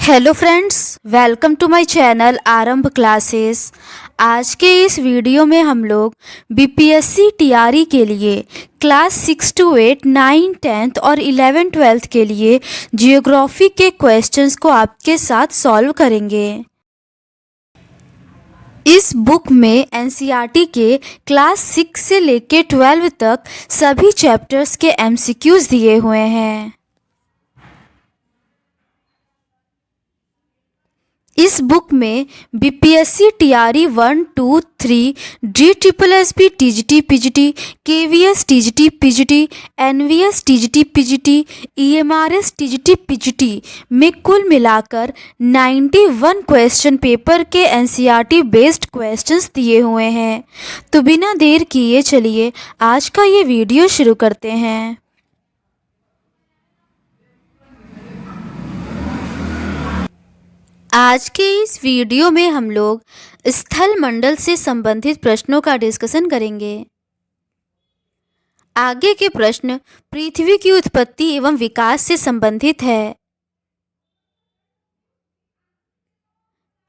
Hello friends, welcome to my channel Aarambh classes. आज के इस वीडियो में हम लोग बीपीएससी टीआरई के लिए क्लास 6 to 8, 9, 10th और 11, 12th के लिए जियोग्राफी के क्वेश्चंस को आपके साथ सॉल्व करेंगे। इस बुक में एनसीईआरटी के क्लास 6 से लेके 12 तक सभी चैप्टर्स के एमसीक्यूज दिए हुए हैं। इस बुक में BPSC TRE 1, 2, 3, DSSB TGT PGT, KVS TGT PGT, NVS TGT PGT, EMRS TGT PGT में कुल मिलाकर 91 क्वेश्चन पेपर के एनसीईआरटी बेस्ड क्वेश्चंस दिए हुए हैं। तो बिना देर किए चलिए आज का ये वीडियो शुरू करते हैं। आज के इस वीडियो में हम लोग स्थल मंडल से संबंधित प्रश्नों का डिस्कशन करेंगे। आगे के प्रश्न पृथ्वी की उत्पत्ति एवं विकास से संबंधित है।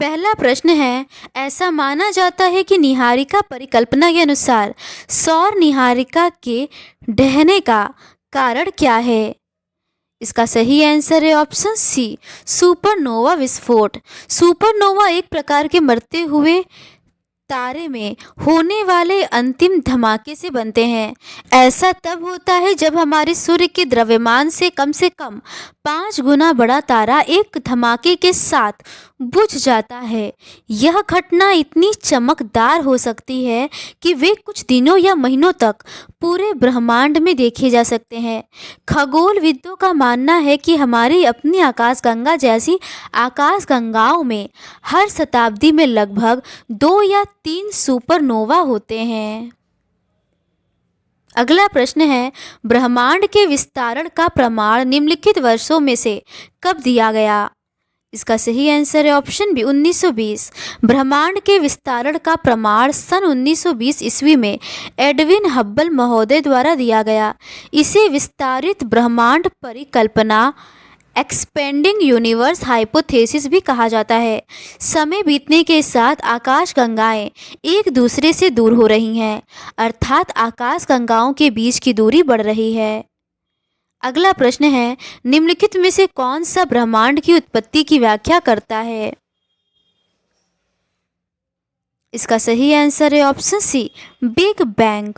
पहला प्रश्न है, ऐसा माना जाता है कि नीहारिका परिकल्पना के अनुसार सौर नीहारिका के ढहने का कारण क्या है? इसका सही आंसर है ऑप्शन सी, सुपरनोवा विस्फोट। सुपरनोवा एक प्रकार के मरते हुए तारे में होने वाले अंतिम धमाके से बनते हैं। ऐसा तब होता है जब हमारे सूर्य के द्रव्यमान से कम 5 गुना बड़ा तारा एक धमाके के साथ बुझ जाता है। यह घटना इतनी चमकदार हो सकती है कि वे कुछ दिनों या महीनों तक पूरे ब्रह्मांड में देखे जा सकते हैं। खगोलविदों का मानना है कि हमारी अपनी आकाशगंगा जैसी आकाशगंगाओं में हर शताब्दी में लगभग 2 या 3 सुपरनोवा होते हैं। अगला प्रश्न है, ब्रह्मांड के विस्तारण का प्रमाण निम्नलिखित वर्षों में से कब दिया गया? इसका सही आंसर है ऑप्शन बी, 1920। ब्रह्मांड के विस्तारण का प्रमाण सन 1920 ईस्वी में एडविन हब्बल महोदय द्वारा दिया गया। इसे विस्तारित ब्रह्मांड परिकल्पना एक्सपेंडिंग यूनिवर्स हाइपोथेसिस भी कहा जाता है। समय बीतने के साथ आकाशगंगाएं एक दूसरे से दूर हो रही हैं, अर्थात आकाशगंगाओं के बीच की दूरी बढ़ रही है। अगला प्रश्न है, निम्नलिखित में से कौन सा ब्रह्मांड की उत्पत्ति की व्याख्या करता है? इसका सही आंसर है ऑप्शन सी, बिग बैंग।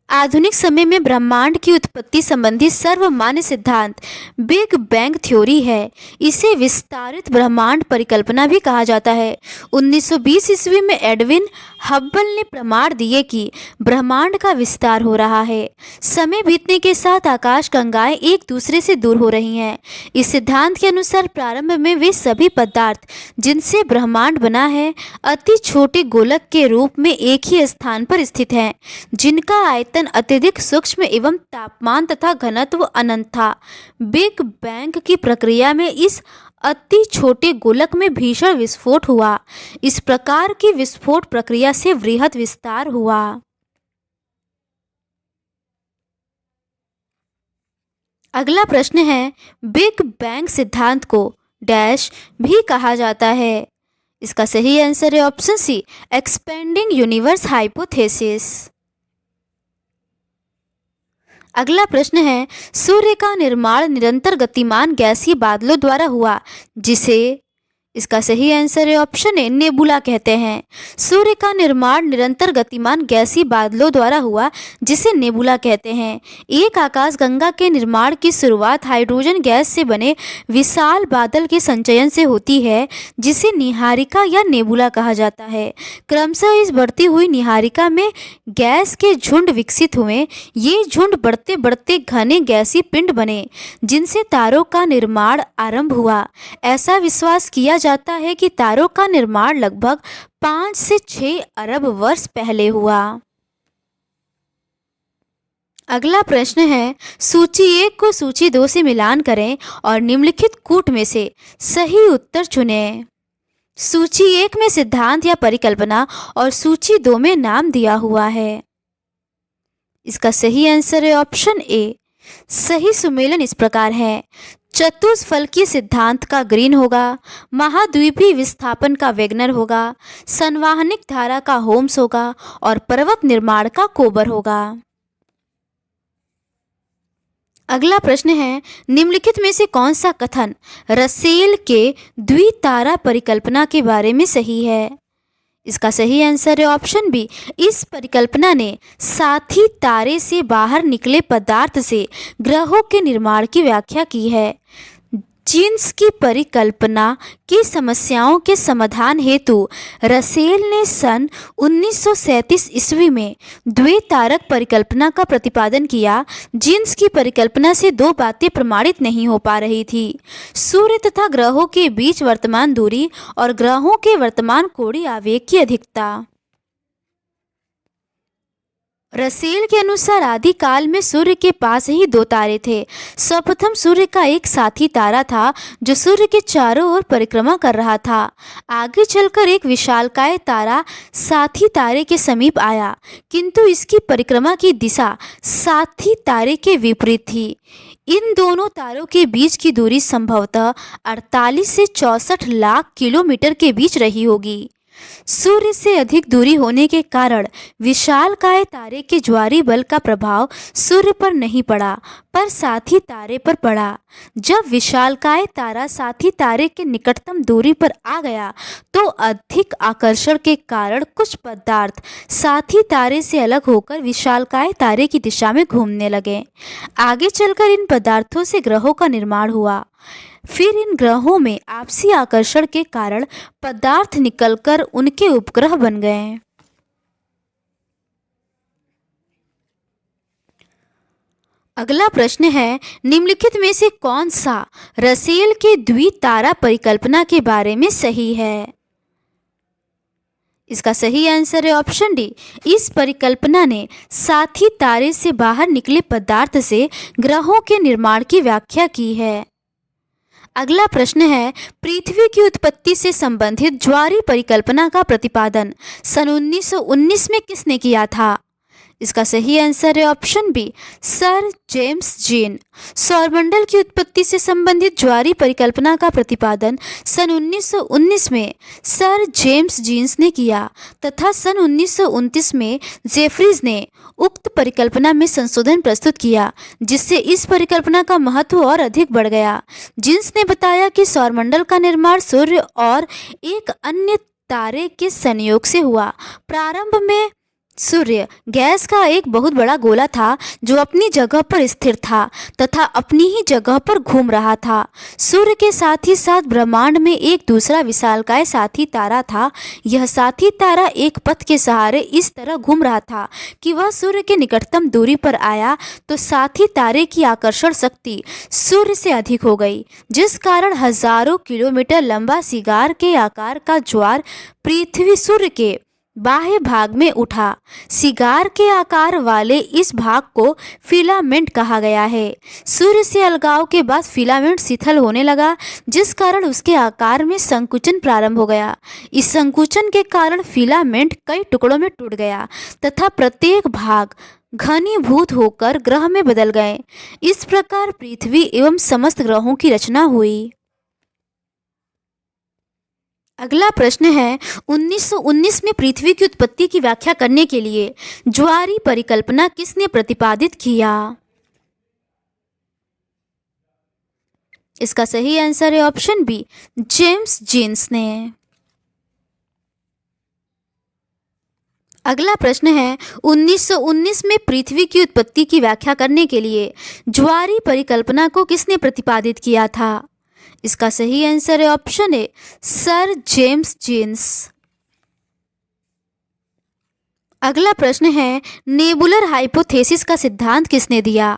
आधुनिक समय में ब्रह्मांड की उत्पत्ति संबंधी सर्वमान्य सिद्धांत बिग बैंग थ्योरी है। इसे विस्तारित ब्रह्मांड परिकल्पना भी कहा जाता है। 1920 ईस्वी में एडविन हब्बल ने प्रमाण दिए कि ब्रह्मांड का विस्तार हो रहा है। समय बीतने के साथ आकाशगंगाएं एक दूसरे से दूर हो रही हैं। इस सिद्धांत के अनुसार प्रारंभ में वे सभी पदार्थ जिनसे ब्रह्मांड बना है अति छोटे गोलक के रूप में एक ही स्थान पर स्थित हैं, जिनका आयतन अत्यधिक सूक्ष्म एवं तापमान तथा घनत्व अनंत था। बिग बैंग की प्रक्रिया में इस अति छोटे गोलक में भीषण विस्फोट हुआ। इस प्रकार की विस्फोट प्रक्रिया से वृहद विस्तार हुआ। अगला प्रश्न है, बिग बैंग सिद्धांत को डैश भी कहा जाता है? इसका सही आंसर है option C, expanding universe hypothesis. अगला प्रश्न है, सूर्य का निर्माण निरंतर गतिमान गैसीय बादलों द्वारा हुआ, जिसे इसका सही आंसर है ऑप्शन ए, नेबुला कहते हैं। सूर्य का निर्माण निरंतर गतिमान गैसीय बादलों द्वारा हुआ, जिसे नेबुला कहते हैं। एक आकाशगंगा के निर्माण की शुरुआत हाइड्रोजन गैस से बने विशाल बादल के संचयन से होती है, जिसे नीहारिका या नेबुला कहा जाता है। क्रमशः इस बढ़ती हुई नीहारिका में गैस के झुंड विकसित हुए। ये झुंड बढ़ते बढ़ते घने गैसीय पिंड बने, जिनसे तारों का निर्माण आरंभ हुआ। ऐसा विश्वास किया जाता है कि तारों का निर्माण लगभग 5 से 6 अरब वर्ष पहले हुआ। अगला प्रश्न है, सूची 1 को सूची 2 से मिलान करें और निम्नलिखित कूट में से सही उत्तर चुनें। सूची 1 में सिद्धांत या परिकल्पना और सूची 2 में नाम दिया हुआ है। इसका सही आंसर है ऑप्शन ए। सही सुमेलन इस प्रकार है, चतुष्फलकीय सिद्धांत का ग्रीन होगा, महाद्वीपीय विस्थापन का वेगनर होगा, संवहनिक धारा का होम्स होगा और पर्वत निर्माण का कोबर होगा। अगला प्रश्न है, निम्नलिखित में से कौन सा कथन रसेल के द्वितारा परिकल्पना के बारे में सही है? इसका सही आंसर है ऑप्शन बी। इस परिकल्पना ने साथी तारे से बाहर निकले पदार्थ से ग्रहों के निर्माण की व्याख्या की है। जीन्स की परिकल्पना की समस्याओं के समाधान हेतु रसेल ने सन 1937 ईस्वी में द्वितारक परिकल्पना का प्रतिपादन किया। जीन्स की परिकल्पना से दो बातें प्रमाणित नहीं हो पा रही थी, सूर्य तथा ग्रहों के बीच वर्तमान दूरी और ग्रहों के वर्तमान कोणीय आवेग की अधिकता। रसेल के अनुसार आदिकाल में सूर्य के पास ही दो तारे थे। सर्वप्रथम सूर्य का एक साथी तारा था जो सूर्य के चारों ओर परिक्रमा कर रहा था। आगे चलकर एक विशालकाय तारा साथी तारे के समीप आया, किंतु इसकी परिक्रमा की दिशा साथी तारे के विपरीत थी। इन दोनों तारों के बीच की दूरी संभवतः 48 से 64 लाख किलोमीटर के बीच रही होगी। सूर्य से अधिक दूरी होने के कारण विशालकाय तारे के ज्वारीय बल का प्रभाव सूर्य पर नहीं पड़ा, पर साथी तारे पर पड़ा। जब विशालकाय तारा साथी तारे के निकटतम दूरी पर आ गया तो अधिक आकर्षण के कारण कुछ पदार्थ साथी तारे से अलग होकर विशालकाय तारे की दिशा में घूमने लगे। आगे चलकर इन पदार्थों से ग्रहों का निर्माण हुआ। फिर इन ग्रहों में आपसी आकर्षण के कारण पदार्थ निकलकर उनके उपग्रह बन गए। अगला प्रश्न है, निम्नलिखित में से कौन सा रसेल के द्वितारा परिकल्पना के बारे में सही है? इसका सही आंसर है ऑप्शन डी। इस परिकल्पना ने साथी तारे से बाहर निकले पदार्थ से ग्रहों के निर्माण की व्याख्या की है। अगला प्रश्न है, पृथ्वी की उत्पत्ति से संबंधित ज्वारीय परिकल्पना का प्रतिपादन सन 1919 में किसने किया था? इसका सही आंसर है option B, sir James Jean. सौरमंडल की उत्पत्ति से संबंधित ज्वारीय परिकल्पना का प्रतिपादन सन 1919 में सर जेम्स जीन्स ने किया तथा सन 1929 में जेफरीज ने उक्त परिकल्पना में संशोधन प्रस्तुत किया, जिससे इस परिकल्पना का महत्व और अधिक बढ़ गया। जीन्स ने बताया कि सौरमंडल का निर्माण सूर्य और एक अन्य तारे के संयोग से हुआ। प्रारंभ में सूर्य गैस का एक बहुत बड़ा गोला था जो अपनी जगह पर स्थिर था तथा अपनी ही जगह पर घूम रहा था। सूर्य के साथ ही साथ ब्रह्मांड में एक दूसरा विशालकाय साथी तारा था। यह साथी तारा एक पथ के सहारे इस तरह घूम रहा था कि वह सूर्य के निकटतम दूरी पर आया तो साथी तारे की आकर्षण शक्ति सूर्य से अधिक हो गई, जिस कारण हजारों किलोमीटर लंबा सिगार के आकार का ज्वार पृथ्वी सूर्य के बाह्य भाग में उठा। सिगार के आकार वाले इस भाग को फिलामेंट कहा गया है। सूर्य से अलगाव के बाद फिलामेंट शिथिल होने लगा, जिस कारण उसके आकार में संकुचन प्रारंभ हो गया। इस संकुचन के कारण फिलामेंट कई टुकड़ों में टूट गया तथा प्रत्येक भाग घनीभूत होकर ग्रह में बदल गए। इस प्रकार पृथ्वी एवं समस्त ग्रहों की रचना हुई। अगला प्रश्न है, 1919 में पृथ्वी की उत्पत्ति की व्याख्या करने के लिए ज्वारीय परिकल्पना किसने प्रतिपादित किया? इसका सही आंसर है ऑप्शन बी, जेम्स जीन्स ने। अगला प्रश्न है, 1919 में पृथ्वी की उत्पत्ति की व्याख्या करने के लिए ज्वारीय परिकल्पना को किसने प्रतिपादित किया था? इसका सही आंसर है option A, sir James Jeans. अगला प्रश्न है, नेबुलर हाइपोथेसिस का सिद्धांत किसने दिया?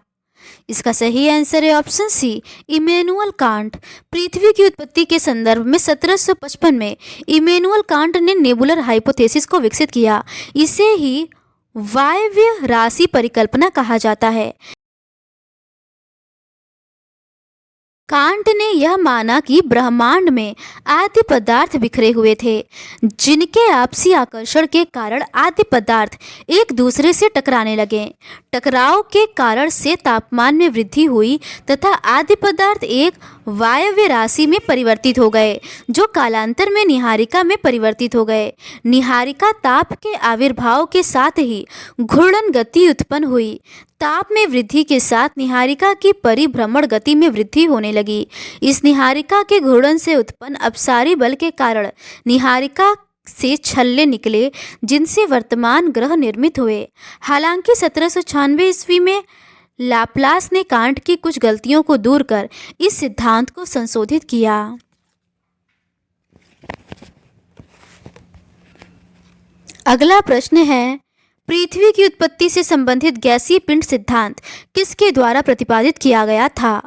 इसका सही आंसर है ऑप्शन सी, इमैनुअल कांट। पृथ्वी की उत्पत्ति के संदर्भ में 1755 में इमैनुअल कांट ने नेबुलर हाइपोथेसिस को विकसित किया। इसे ही वायव्य राशि परिकल्पना कहा जाता है। कांट ने यह माना कि ब्रह्मांड में आद्य पदार्थ बिखरे हुए थे, जिनके आपसी आकर्षण के कारण आद्य पदार्थ एक दूसरे से टकराने लगे। टकराव के कारण से तापमान में वृद्धि हुई तथा आद्य पदार्थ एक वायव्य राशि में परिवर्तित हो गए, जो कालांतर में निहारिका में परिवर्तित हो गए। निहारिका ताप के आविर्भाव के साथ ही घूर्णन गति उत्पन्न हुई। ताप में वृद्धि के साथ निहारिका की परिभ्रमण गति में वृद्धि होने लगी। इस निहारिका के घूर्णन से उत्पन्न अपसारी बल के कारण निहारिका से छल्ले निकले, जिनसे वर्तमान ग्रह निर्मित हुए। हालांकि 1796 ईस्वी में लाप्लास ने कांट की कुछ गलतियों को दूर कर इस सिद्धांत को संशोधित किया। अगला प्रश्न है, पृथ्वी की उत्पत्ति से संबंधित गैसीय पिंड सिद्धांत किसके द्वारा प्रतिपादित किया गया था?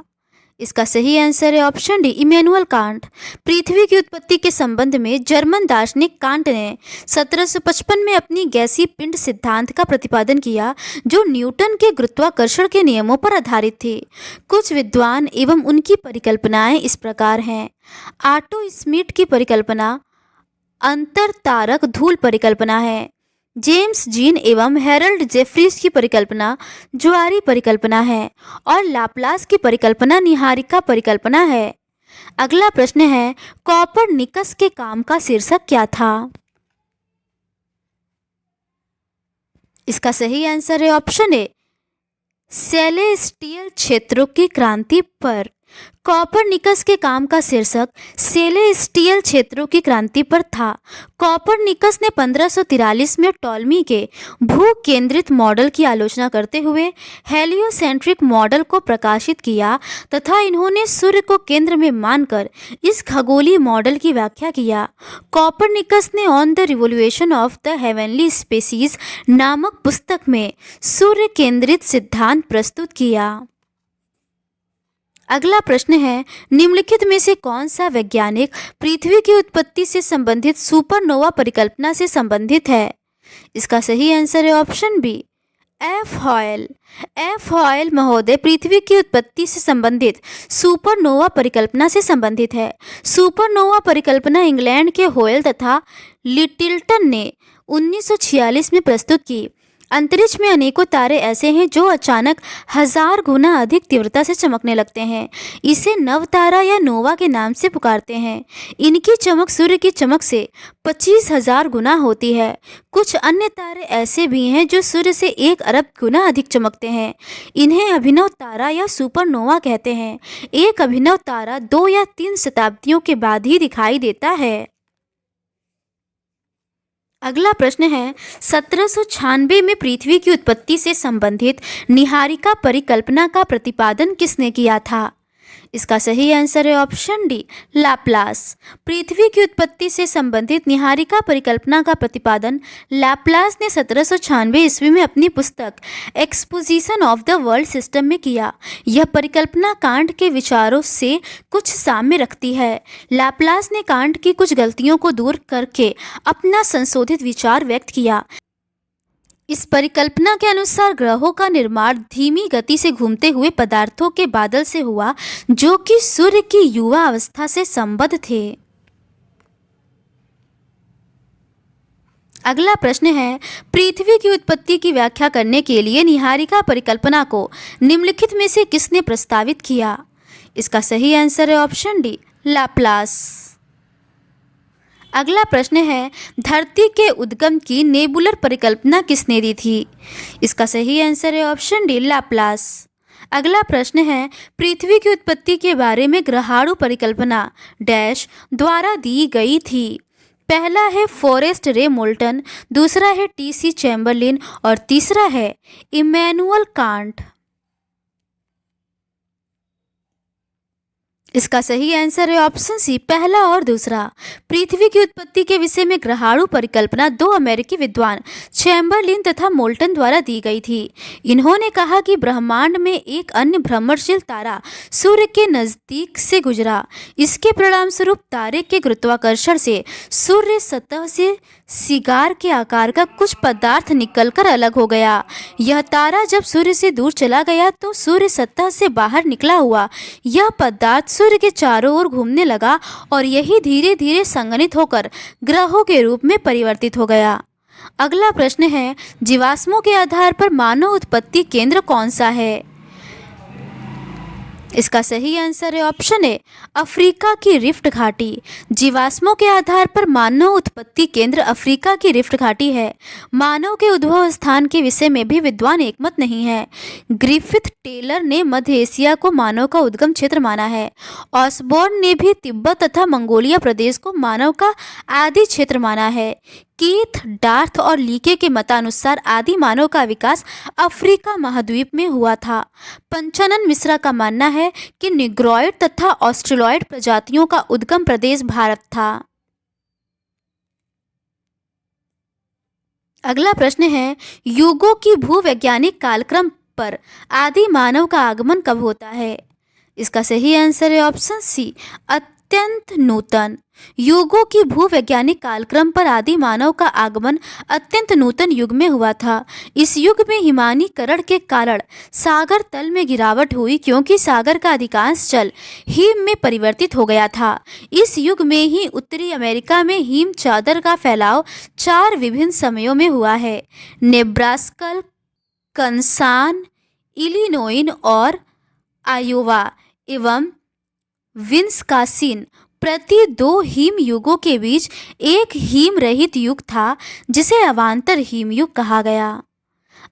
इसका सही आंसर है ऑप्शन डी, इमैनुअल कांट। पृथ्वी की उत्पत्ति के संबंध में जर्मन दार्शनिक कांट ने 1755 में अपनी गैसीय पिंड सिद्धांत का प्रतिपादन किया, जो न्यूटन के गुरुत्वाकर्षण के नियमों पर आधारित थी। कुछ विद्वान एवं उनकी परिकल्पनाएं इस प्रकार हैं। ऑटो स्मिट की परिकल्पना अंतरतारक धूल परिकल्पना है। जेम्स जीन एवं हैरल्ड जेफरीज की परिकल्पना ज्वारी परिकल्पना है और लाप्लास की परिकल्पना निहारिका परिकल्पना है। अगला प्रश्न है, कॉपरनिकस के काम का शीर्षक क्या था? इसका सही आंसर है ऑप्शन ए, सेलेस्टियल क्षेत्रों की क्रांति पर। कॉपरनिकस के काम का शीर्षक सेलेस्टियल क्षेत्रों की क्रांति पर था। कॉपरनिकस ने 1543 में टॉलमी के भू केंद्रित मॉडल की आलोचना करते हुए हेलियोसेंट्रिक मॉडल को प्रकाशित किया तथा इन्होंने सूर्य को केंद्र में मानकर इस खगोलीय मॉडल की व्याख्या किया। कॉपरनिकस ने on the revolution of the heavenly species नामक पुस्तक में सूर्य केंद्रित सिद्धांत प्रस्तुत किया। अगला प्रश्न है, निम्नलिखित में से कौन सा वैज्ञानिक पृथ्वी की उत्पत्ति से संबंधित सुपरनोवा परिकल्पना से संबंधित है? इसका सही आंसर है option B, F Hoyle. F Hoyle महोदय पृथ्वी की उत्पत्ति से संबंधित सुपरनोवा परिकल्पना से संबंधित है। सुपरनोवा परिकल्पना इंग्लैंड के होयल तथा लिटिलटन ने 1946 में प्रस्तुत की। अंतरिक्ष में अनेकों तारे ऐसे हैं जो अचानक 1000 गुना अधिक तीव्रता से चमकने लगते हैं। इसे नव तारा या नोवा के नाम से पुकारते हैं। इनकी चमक सूर्य की चमक से 25,000 गुना होती है। कुछ अन्य तारे ऐसे भी हैं जो सूर्य से 1 अरब गुना अधिक चमकते हैं। इन्हें अभिनव तारा या सुपरनोवा कहते हैं। एक अभिनव तारा 2 या 3 शताब्दियों के बाद ही दिखाई देता है। अगला प्रश्न है, 1796 में पृथ्वी की उत्पत्ति से संबंधित निहारिका परिकल्पना का प्रतिपादन किसने किया था? इसका सही आंसर है ऑप्शन डी, लाप्लास। पृथ्वी की उत्पत्ति से संबंधित निहारिका परिकल्पना का प्रतिपादन लाप्लास ने 1796 ईस्वी में अपनी पुस्तक exposition of the world system में किया। यह परिकल्पना कांट के विचारों से कुछ साम्य रखती है। लाप्लास ने कांट की कुछ गलतियों को दूर करके अपना संशोधित विचार व्यक्त किया। इस परिकल्पना के अनुसार ग्रहों का निर्माण धीमी गति से घूमते हुए पदार्थों के बादल से हुआ, जो कि सूर्य की युवा अवस्था से संबद्ध थे। अगला प्रश्न है, पृथ्वी की उत्पत्ति की व्याख्या करने के लिए निहारिका परिकल्पना को निम्नलिखित में से किसने प्रस्तावित किया? इसका सही आंसर है ऑप्शन डी, लाप्लास। अगला प्रश्न है, धरती के उद्गम की नेबुलर परिकल्पना किसने दी थी? इसका सही आंसर है ऑप्शन डी, लाप्लास। अगला प्रश्न है, पृथ्वी की उत्पत्ति के बारे में ग्रहाणु परिकल्पना डैश द्वारा दी गई थी? पहला है फॉरेस्ट रे मोल्टन, दूसरा है टी.सी. चैम्बरलिन और तीसरा है इमैनुअल कांट। इसका सही आंसर है ऑप्शन सी, पहला और दूसरा। पृथ्वी की उत्पत्ति के विषय में ग्रहाणु परिकल्पना 2 अमेरिकी विद्वान चैम्बरलिन तथा मोल्टन द्वारा दी गई थी। इन्होंने कहा कि ब्रह्मांड में एक अन्य भ्रमणशील तारा सूर्य के नज़दीक से गुजरा। इसके परिणामस्वरूप तारे के गुरुत्वाकर्षण से सूर्य सतह से सिगार के आकार का कुछ पदार्थ निकलकर अलग हो गया। यह तारा जब सूर्य से दूर चला गया तो सूर्य सतह से बाहर निकला हुआ यह पदार्थ सूर्य के चारों ओर घूमने लगा और यही धीरे धीरे संघनित होकर ग्रहों के रूप में परिवर्तित हो गया। अगला प्रश्न है, जीवाश्मों के आधार पर मानव उत्पत्ति केंद्र कौन सा है? इसका सही आंसर है ऑप्शन ए, अफ्रीका की रिफ्ट घाटी। जीवाश्मों के आधार पर मानव उत्पत्ति केंद्र अफ्रीका की रिफ्ट घाटी है। मानव के उद्भव स्थान के विषय में भी विद्वान एकमत नहीं है। ग्रिफिथ टेलर ने मध्य एशिया को मानव का उद्गम क्षेत्र माना है। ऑसबोर्न ने भी तिब्बत तथा मंगोलिया प्रदेश को मानव का आदि क्षेत्र माना है। कीथ, डार्थ और लीके के मतानुसार आदि मानव का विकास अफ्रीका महाद्वीप में हुआ था। पंचानन मिश्रा का मानना है कि निग्रोइड तथा ऑस्ट्रेलॉइड प्रजातियों का उद्गम प्रदेश भारत था। अगला प्रश्न है, युगों की भूवैज्ञानिक कालक्रम पर आदि मानव का आगमन कब होता है? इसका सही आंसर है ऑप्शन सी, अत्यंत नूतन। युगों की भूवैज्ञानिक कालक्रम पर आदि मानव का आगमन अत्यंत नूतन युग में हुआ था। इस युग में हिमानीकरण के कारण सागर तल में गिरावट हुई, क्योंकि सागर का अधिकांश जल हिम में परिवर्तित हो गया था। इस युग में ही उत्तरी अमेरिका में हिम चादर का फैलाव 4 विभिन्न समयों में हुआ है। नेब्रास्का, कंसान, इलिनोइन और आयोवा एवं विस्कासिन प्रति 2 हिम युगों के बीच एक हिम रहित युग था, जिसे अवांतर हिम युग कहा गया।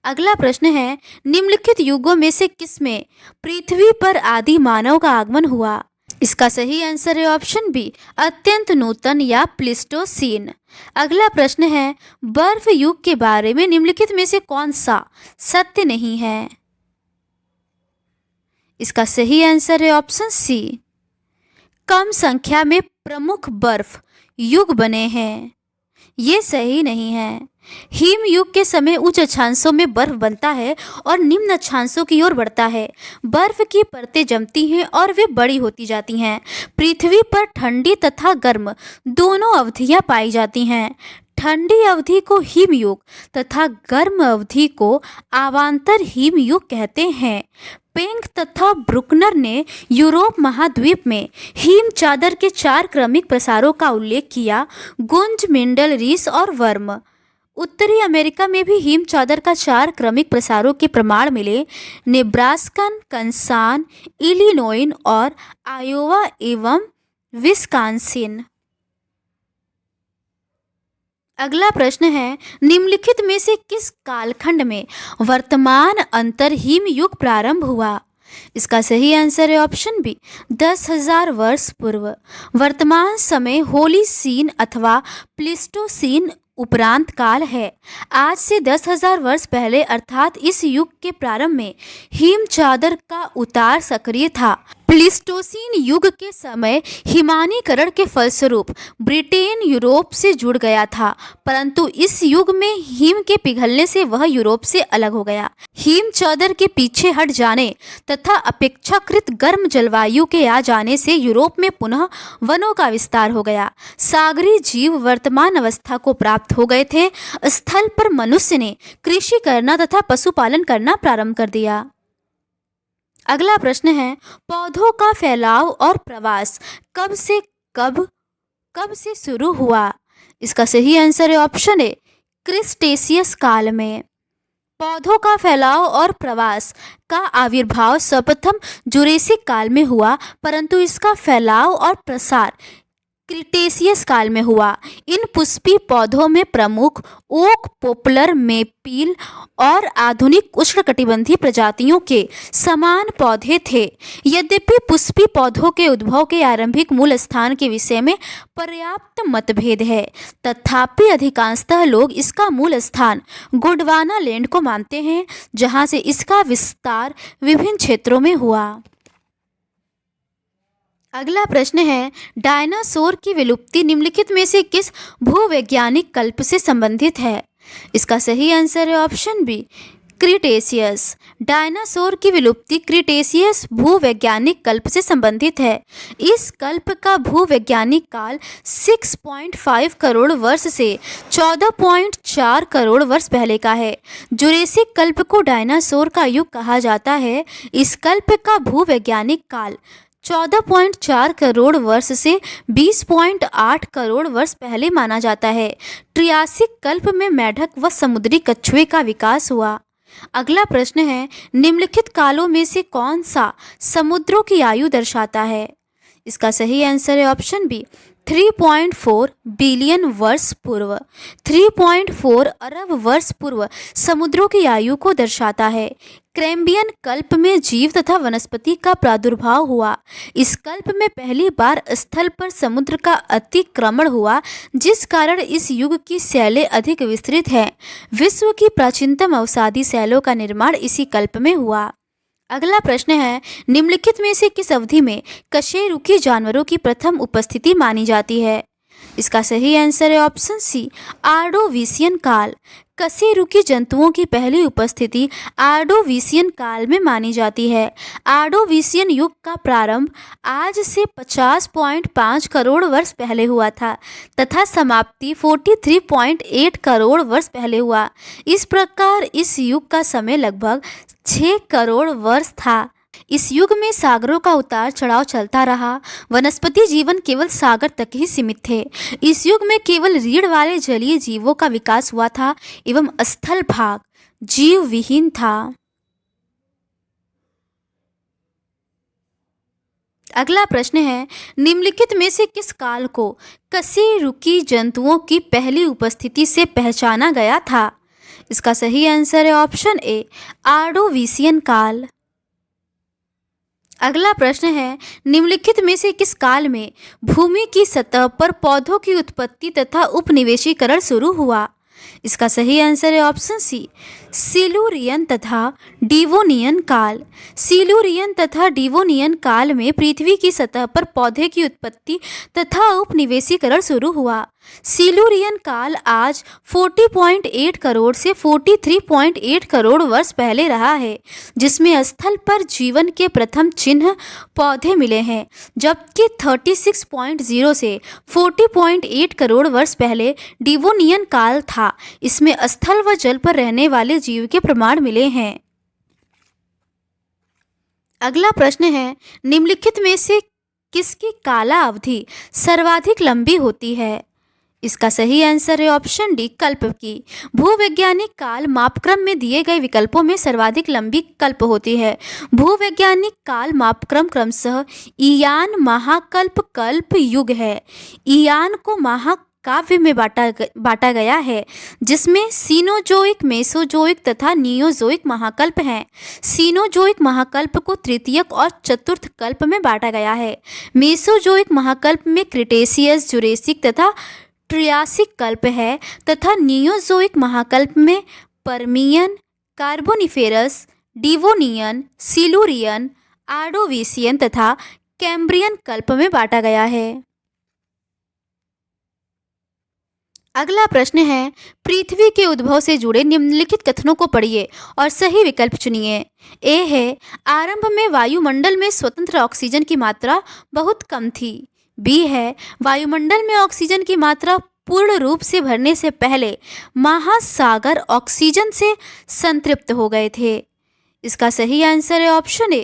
अगला प्रश्न है, निम्नलिखित युगों में से किसमें पृथ्वी पर आदि मानव का आगमन हुआ? इसका सही आंसर है ऑप्शन बी, अत्यंत नूतन या प्लीस्टोसीन। अगला प्रश्न है, बर्फ युग के बारे में निम्नलिखित में से कौन सा सत्य नहीं है? इसका सही आंसर है ऑप्शन सी, कम संख्या में प्रमुख बर्फ युग बने हैं। ये सही नहीं है। हिम युग के समय उच्च अक्षांशों में बर्फ बनता है और निम्न अक्षांशों की ओर बढ़ता है। बर्फ की परतें जमती हैं और वे बड़ी होती जाती हैं। पृथ्वी पर ठंडी तथा गर्म दोनों अवधियां पाई जाती हैं। ठंडी अवधि को हिम युग तथा गर्म अवधि को अवांतर हिम युग कहते हैं। पेंक तथा ब्रुकनर ने यूरोप महाद्वीप में हिम चादर के 4 क्रमिक प्रसारों का उल्लेख किया, गुंज, मिंडल, रीस और वर्म। उत्तरी अमेरिका में भी हिम चादर का 4 क्रमिक प्रसारों के प्रमाण मिले, नेब्रास्कन, कंसान, इलिनोइन और आयोवा एवं विस्कांसिन। अगला प्रश्न है, निम्नलिखित में से किस कालखंड में वर्तमान अंतर हिम युग प्रारंभ हुआ? इसका सही आंसर है ऑप्शन बी, 10,000 वर्ष पूर्व। वर्तमान समय होलीसीन अथवा प्लीस्टोसीन उपरांत काल है। आज से 10,000 वर्ष पहले अर्थात इस युग के प्रारंभ में हिम चादर का उतार सक्रिय था। प्लीस्टोसीन युग के समय हिमानीकरण के फलस्वरूप ब्रिटेन यूरोप से जुड़ गया था, परंतु इस युग में हिम के पिघलने से वह यूरोप से अलग हो गया। हिम चादर के पीछे हट जाने तथा अपेक्षाकृत गर्म जलवायु के आ जाने से यूरोप में पुनः वनों का विस्तार हो गया। सागरी जीव वर्तमान अवस्था को प्राप्त हो गए थे। स्थल पर मनुष्य ने कृषि करना तथा पशुपालन करना प्रारंभ कर दिया। अगला प्रश्न है, पौधों का फैलाव और प्रवास कब से शुरू हुआ? इसका सही आंसर है ऑप्शन ए, क्रिस्टेशियस काल में। पौधों का फैलाव और प्रवास का आविर्भाव सर्वप्रथम जुरेसिक काल में हुआ, परंतु इसका फैलाव और प्रसार क्रिटेशियस काल में हुआ। इन पुष्पी पौधों में प्रमुख ओक, पोपलर, मेपील और आधुनिक उष्णकटिबंधीय प्रजातियों के समान पौधे थे। यद्यपि पुष्पी पौधों के उद्भव के आरंभिक मूल स्थान के विषय में पर्याप्त मतभेद है, तथापि अधिकांशतः लोग इसका मूल स्थान गोंडवाना लैंड को मानते हैं, जहां से इसका विस्तार विभिन्न क्षेत्रों में हुआ। अगला प्रश्न है, डायनासोर की विलुप्ति निम्नलिखित में से किस भूवैज्ञानिक कल्प से संबंधित है? इसका सही आंसर है ऑप्शन बी, क्रिटेशियस। डायनासोर की विलुप्ति क्रिटेशियस भूवैज्ञानिक कल्प से संबंधित है। इस कल्प का भूवैज्ञानिक काल 6.5 करोड़ वर्ष से 14.4 करोड़ वर्ष पहले का है। जुरेसिक कल्प को डायनासोर का युग कहा जाता है। इस कल्प का भूवैज्ञानिक काल 14.4 करोड़ वर्ष से 20.8 करोड़ वर्ष पहले माना जाता है। ट्रियासिक कल्प में मेढक व समुद्री कछुए का विकास हुआ। अगला प्रश्न है, निम्नलिखित कालों में से कौन सा समुद्रों की आयु दर्शाता है? इसका सही आंसर है ऑप्शन बी, 3.4 बिलियन वर्ष पूर्व। 3.4 अरब वर्ष पूर्व समुद्रों की आयु को दर्शाता है। कैम्ब्रियन कल्प में जीव तथा वनस्पति का प्रादुर्भाव हुआ। इस कल्प में पहली बार स्थल पर समुद्र का अतिक्रमण हुआ, जिस कारण इस युग की शैलें अधिक विस्तृत हैं। विश्व की प्राचीनतम अवसादी शैलों का निर्माण इसी कल्प में हुआ। अगला प्रश्न है, निम्नलिखित में से किस अवधि में कशेरुकी जानवरों की प्रथम उपस्थिति मानी जाती है? इसका सही आंसर है ऑप्शन सी, आर्डोविशियन काल। कशेरुकी जंतुओं की पहली उपस्थिति आर्डोविशियन काल में मानी जाती है। आर्डोविशियन युग का प्रारंभ आज से 50.5 करोड़ वर्ष पहले हुआ था तथा समाप्ति 43.8 करोड़ वर्ष पहले हुआ। इस प्रकार इस युग का समय लगभग 6 करोड़ वर्ष था। इस युग में सागरों का उतार चढ़ाव चलता रहा। वनस्पति जीवन केवल सागर तक ही सीमित थे। इस युग में केवल रीढ़ वाले जलीय जीवों का विकास हुआ था एवं स्थल भाग जीव विहीन था। अगला प्रश्न है, निम्नलिखित में से किस काल को कशेरुकी जंतुओं की पहली उपस्थिति से पहचाना गया था? इसका सही आंसर है ऑप्शन ए, आर्डोविशियन काल। अगला प्रश्न है, निम्नलिखित में से किस काल में भूमि की सतह पर पौधों की उत्पत्ति तथा उपनिवेशीकरण शुरू हुआ? इसका सही आंसर है ऑप्शन सी, सिलुरियन तथा डिवोनियन काल। सिलुरियन तथा डिवोनियन काल में पृथ्वी की सतह पर पौधे की उत्पत्ति तथा उपनिवेशीकरण शुरू हुआ। सिलुरियन काल आज 40.8 करोड़ से 43.8 करोड़ वर्ष पहले रहा है, जिसमें स्थल पर जीवन के प्रथम चिन्ह पौधे मिले हैं, जबकि 36.0 से 40.8 करोड़ वर्ष पहले डिवोनियन काल था। इसमें स्थल व जल पर रहने वाले जीव के प्रमाण मिले हैं। अगला प्रश्न है, निम्नलिखित में से किसकी काला अवधि सर्वाधिक लंबी होती है? इसका सही आंसर है ऑप्शन डी, कल्प की। भूवैज्ञानिक काल मापक्रम में दिए गए विकल्पों में सर्वाधिक लंबी कल्प होती है। भूवैज्ञानिक काल मापक्रम क्रमशः ईयान, महाकल्प, कल्प, युग है। ईयान को महाकाव्य में बांटा गया है, जिसमें सीनोजोइक, मेसोजोइक तथा नियोजोइक महाकल्प हैं। सीनोजोइक महाकल्प को तृतीयक और चतुर्थ कल्प में बांटा गया है। मेसोजोइक महाकल्प में क्रिटेशियस, जुरेसिक तथा ट्रियासिक कल्प है तथा नियोजोइक महाकल्प में पर्मियन, कार्बोनिफेरस, डिवोनियन, सिलुरियन, आर्डोविशियन तथा कैम्ब्रियन कल्प में बांटा गया है। अगला प्रश्न है, पृथ्वी के उद्भव से जुड़े निम्नलिखित कथनों को पढ़िए और सही विकल्प चुनिए। ए है, आरंभ में वायुमंडल में स्वतंत्र ऑक्सीजन की मात्रा बहुत कम थी। बी है, वायुमंडल में ऑक्सीजन की मात्रा पूर्ण रूप से भरने से पहले महासागर ऑक्सीजन से संतृप्त हो गए थे। इसका सही आंसर है ऑप्शन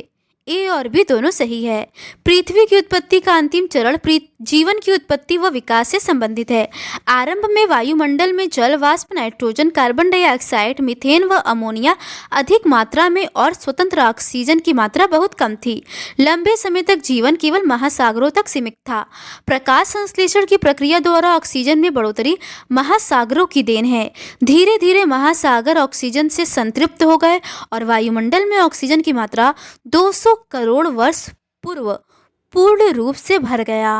ए और बी दोनों सही है। पृथ्वी की उत्पत्ति का अंतिम चरण जीवन की उत्पत्ति व विकास से संबंधित है। आरंभ में वायुमंडल में जल वाष्प, नाइट्रोजन, कार्बन डाइऑक्साइड, मीथेन व अमोनिया अधिक मात्रा में और स्वतंत्र ऑक्सीजन की मात्रा बहुत कम थी। लंबे समय तक जीवन केवल महासागरों तक सीमित था। प्रकाश संश्लेषण की प्रक्रिया द्वारा ऑक्सीजन में बढ़ोतरी महासागरों की देन है। धीरे धीरे महासागर ऑक्सीजन से संतृप्त हो गए और वायुमंडल में ऑक्सीजन की मात्रा 200 करोड़ वर्ष पूर्व पूर्ण रूप से भर गया।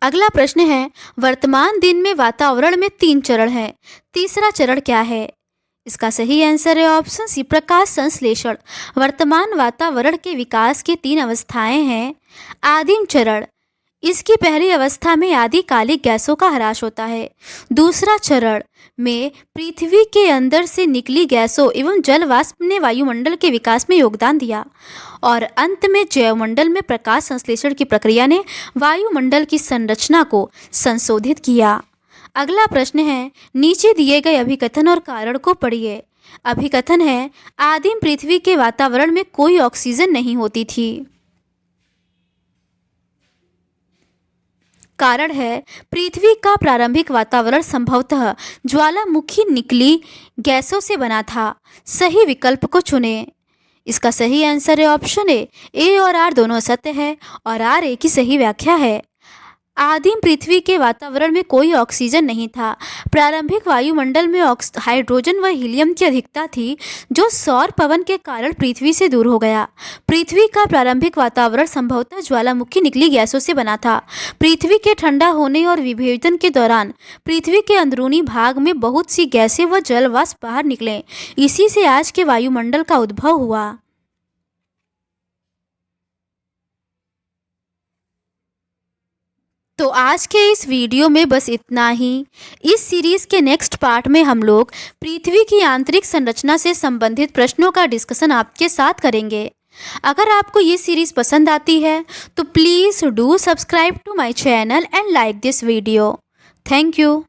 अगला प्रश्न है, वर्तमान दिन में वातावरण में 3 चरण हैं। तीसरा चरण क्या है? इसका सही आंसर है ऑप्शन सी, प्रकाश संश्लेषण। वर्तमान वातावरण के विकास की 3 अवस्थाएं हैं। आदिम चरण, इसकी पहली अवस्था में आदिकालिक गैसों का ह्रास होता है। दूसरा चरण में पृथ्वी के अंदर से निकली गैसों एवं जल वाष्प ने वायुमंडल के विकास में योगदान दिया और अंत में जैवमंडल में प्रकाश संश्लेषण की प्रक्रिया ने वायुमंडल की संरचना को संशोधित किया। अगला प्रश्न है, नीचे दिए गए अभिकथन और कारण को पढ़िए। अभिकथन है, आदिम पृथ्वी के वातावरण में कोई ऑक्सीजन नहीं होती थी। कारण है पृथ्वी का प्रारंभिक वातावरण संभवतः ज्वालामुखी निकली गैसों से बना था। सही विकल्प को चुनें। इसका सही आंसर है ऑप्शन ए और आर दोनों सत्य है और आर ए की सही व्याख्या है। आदिम पृथ्वी के वातावरण में कोई ऑक्सीजन नहीं था। प्रारंभिक वायुमंडल में हाइड्रोजन व हीलियम की अधिकता थी, जो सौर पवन के कारण पृथ्वी से दूर हो गया। पृथ्वी का प्रारंभिक वातावरण संभवतः ज्वालामुखी निकली गैसों से बना था। पृथ्वी के ठंडा होने और विभेदन के दौरान पृथ्वी के अंदरूनी भाग में बहुत सी गैसें व जल वाष्प बाहर निकले। इसी से आज के वायुमंडल का उद्भव हुआ। तो आज के इस वीडियो में बस इतना ही। इस सीरीज के नेक्स्ट पार्ट में हम लोग पृथ्वी की आंतरिक संरचना से संबंधित प्रश्नों का डिस्कशन आपके साथ करेंगे। अगर आपको ये सीरीज पसंद आती है तो please do subscribe to my channel and like this video. Thank you.